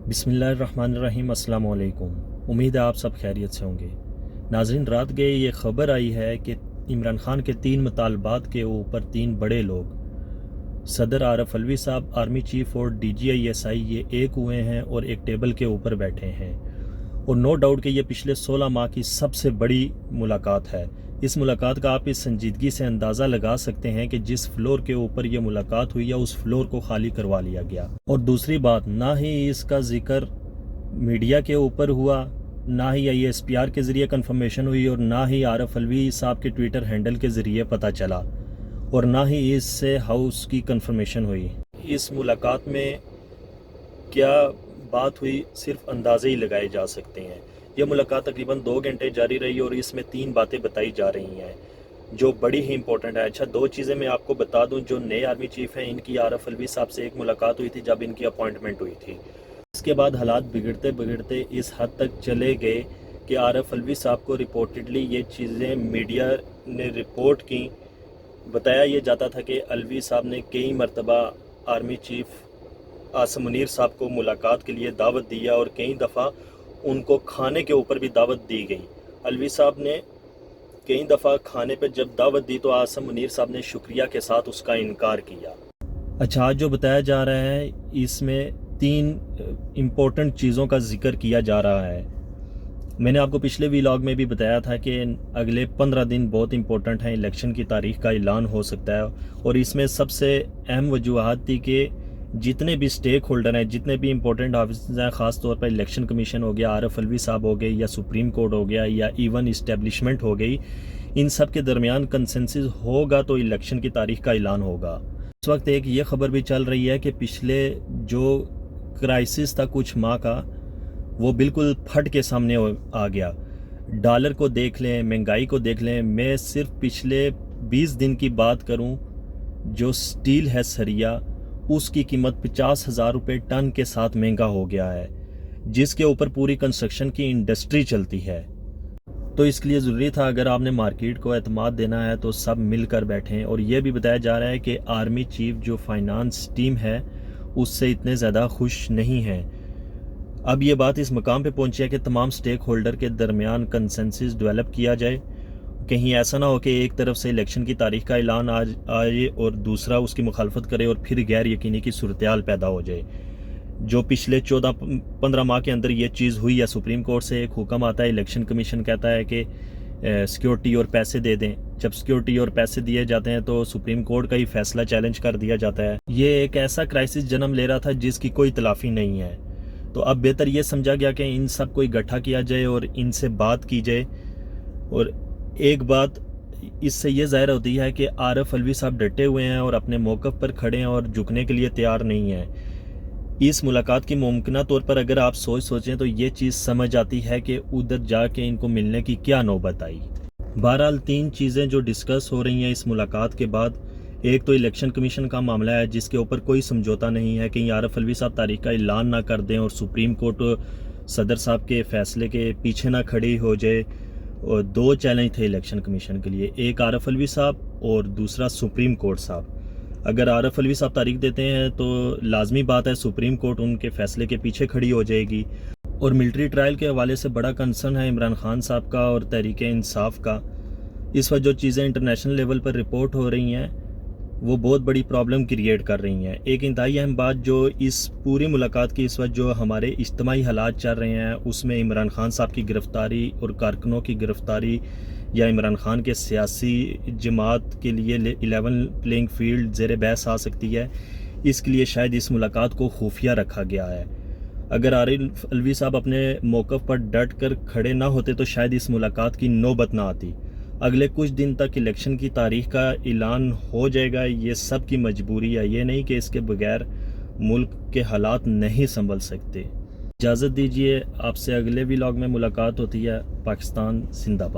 बिस्मिल्लाहिर्रहमानिर्रहीम। अस्सलाम वालेकुम। उम्मीद है आप सब खैरियत से होंगे। नाज़रीन, रात गए ये ख़बर आई है कि इमरान खान के 3 मुतालबात के ऊपर 3 बड़े लोग, सदर आरफ अलवी साहब, आर्मी चीफ और DGI ये एक हुए हैं और एक टेबल के ऊपर बैठे हैं। और नो डाउट कि ये पिछले 16 माह की सबसे बड़ी मुलाकात है। इस मुलाकात का आप इस संजीदगी से अंदाज़ा लगा सकते हैं कि जिस फ्लोर के ऊपर ये मुलाकात हुई है उस फ्लोर को खाली करवा लिया गया। और दूसरी बात, ना ही इसका जिक्र मीडिया के ऊपर हुआ, ना ही ISPR के ज़रिए कंफर्मेशन हुई, और ना ही आरफ अलवी साहब के ट्विटर हैंडल के ज़रिए पता चला, और ना ही इससे हाउस की कंफर्मेशन हुई। इस मुलाकात में क्या बात हुई सिर्फ अंदाजे ही लगाए जा सकते हैं। यह मुलाकात तकरीबन 2 घंटे जारी रही और इसमें 3 बातें बताई जा रही हैं जो बड़ी ही इंपॉर्टेंट है। अच्छा, 2 चीज़ें मैं आपको बता दूं। जो नए आर्मी चीफ हैं, इनकी आरफ अलवी साहब से एक मुलाकात हुई थी जब इनकी अपॉइंटमेंट हुई थी। इसके बाद हालात बिगड़ते बिगड़ते इस हद तक चले गए कि आरफ अलवी साहब को रिपोर्टेडली ये चीज़ें मीडिया ने रिपोर्ट की। बताया ये जाता था कि अलवी साहब ने कई मरतबा आर्मी चीफ आसिम मुनीर साहब को मुलाकात के लिए दावत दिया और कई दफ़ा उनको खाने के ऊपर भी दावत दी गई। अलवी साहब ने कई दफ़ा खाने पे जब दावत दी तो आसिम मुनीर साहब ने शुक्रिया के साथ उसका इनकार किया। अच्छा, आज जो बताया जा रहा है इसमें 3 इम्पोर्टेंट चीज़ों का जिक्र किया जा रहा है। मैंने आपको पिछले व्लॉग में भी बताया था कि अगले 15 दिन बहुत इंपॉर्टेंट हैं। इलेक्शन की तारीख का ऐलान हो सकता है और इसमें सबसे अहम वजूहत थी कि जितने भी स्टेक होल्डर हैं, जितने भी इंपॉर्टेंट ऑफिसर्स हैं, ख़ास तौर पर इलेक्शन कमीशन हो गया, आरफ अलवी साहब हो गए, या सुप्रीम कोर्ट हो गया, या इवन इस्टेब्लिशमेंट हो गई, इन सब के दरमियान कंसेंसस होगा तो इलेक्शन की तारीख का ऐलान होगा। इस वक्त एक ये खबर भी चल रही है कि पिछले जो क्राइसिस था कुछ माह का, वो बिल्कुल फट के सामने आ गया। डॉलर को देख लें, महंगाई को देख लें। मैं सिर्फ पिछले 20 दिन की बात करूं, जो स्टील है सरिया, उसकी कीमत 50,000 रुपये टन के साथ महंगा हो गया है, जिसके ऊपर पूरी कंस्ट्रक्शन की इंडस्ट्री चलती है। तो इसके लिए ज़रूरी था, अगर आपने मार्केट को एतमाद देना है तो सब मिलकर बैठें। और ये भी बताया जा रहा है कि आर्मी चीफ जो फाइनेंस टीम है उससे इतने ज़्यादा खुश नहीं हैं। अब ये बात इस मकाम पे पहुंची है कि तमाम स्टेक होल्डर के दरमियान कंसेंसस डेवलप किया जाए। कहीं ऐसा ना हो कि एक तरफ से इलेक्शन की तारीख का ऐलान आए और दूसरा उसकी मुखालफत करे और फिर गैर यकीनी की सूरत-ए-हाल पैदा हो जाए। जो पिछले 14-15 माह के अंदर ये चीज़ हुई है, सुप्रीम कोर्ट से एक हुक्म आता है, इलेक्शन कमीशन कहता है कि सिक्योरिटी और पैसे दे दें। जब सिक्योरिटी और पैसे दिए जाते हैं तो सुप्रीम कोर्ट का ही फैसला चैलेंज कर दिया जाता है। ये एक ऐसा क्राइसिस जन्म ले रहा था जिसकी कोई तलाफी नहीं है। तो अब बेहतर ये समझा गया कि इन सब को इकट्ठा किया जाए और इनसे बात की जाए। और एक बात इससे ये ज़ाहिर होती है कि आरफ अलवी साहब डटे हुए हैं और अपने मौक़िफ़ पर खड़े हैं और झुकने के लिए तैयार नहीं हैं। इस मुलाकात की मुमकिना तौर पर अगर आप सोचें तो ये चीज़ समझ आती है कि उधर जाके इनको मिलने की क्या नौबत आई। बहरहाल 3 चीज़ें जो डिस्कस हो रही हैं इस मुलाकात के बाद, एक तो इलेक्शन कमीशन का मामला है जिसके ऊपर कोई समझौता नहीं है। कहीं आरफ अलवी साहब तारीख का ऐलान ना कर दें और सुप्रीम कोर्ट सदर साहब के फैसले के पीछे ना खड़ी हो जाए। और 2 चैलेंज थे इलेक्शन कमीशन के लिए, एक आरफ अलवी साहब और दूसरा सुप्रीम कोर्ट साहब। अगर आरफ अलवी साहब तारीख देते हैं तो लाजमी बात है सुप्रीम कोर्ट उनके फैसले के पीछे खड़ी हो जाएगी। और मिलिट्री ट्रायल के हवाले से बड़ा कंसर्न है इमरान खान साहब का और तहरीक इंसाफ का। इस वक्त जो चीज़ें इंटरनेशनल लेवल पर रिपोर्ट हो रही हैं वो बहुत बड़ी प्रॉब्लम क्रिएट कर रही हैं। एक इंतहाई अहम बात जो इस पूरी मुलाकात की इस वक्त जो हमारे इज्तिमाई हालात चल रहे हैं उसमें इमरान खान साहब की गिरफ़्तारी और कारकुनों की गिरफ़्तारी, या इमरान खान के सियासी जमात के लिए लेवल प्लेइंग फील्ड ज़ेर बहस आ सकती है। इसके लिए शायद इस मुलाकात को खुफिया रखा गया है। अगर आरिफ अलवी साहब अपने मौक़िफ़ पर डट कर खड़े ना होते तो शायद इस मुलाकात की नौबत ना आती। अगले कुछ दिन तक इलेक्शन की तारीख का ऐलान हो जाएगा, ये सब की मजबूरी है। ये नहीं कि इसके बगैर मुल्क के हालात नहीं संभल सकते। इजाज़त दीजिए, आपसे अगले व्लॉग में मुलाकात होती है। पाकिस्तान जिंदाबाद।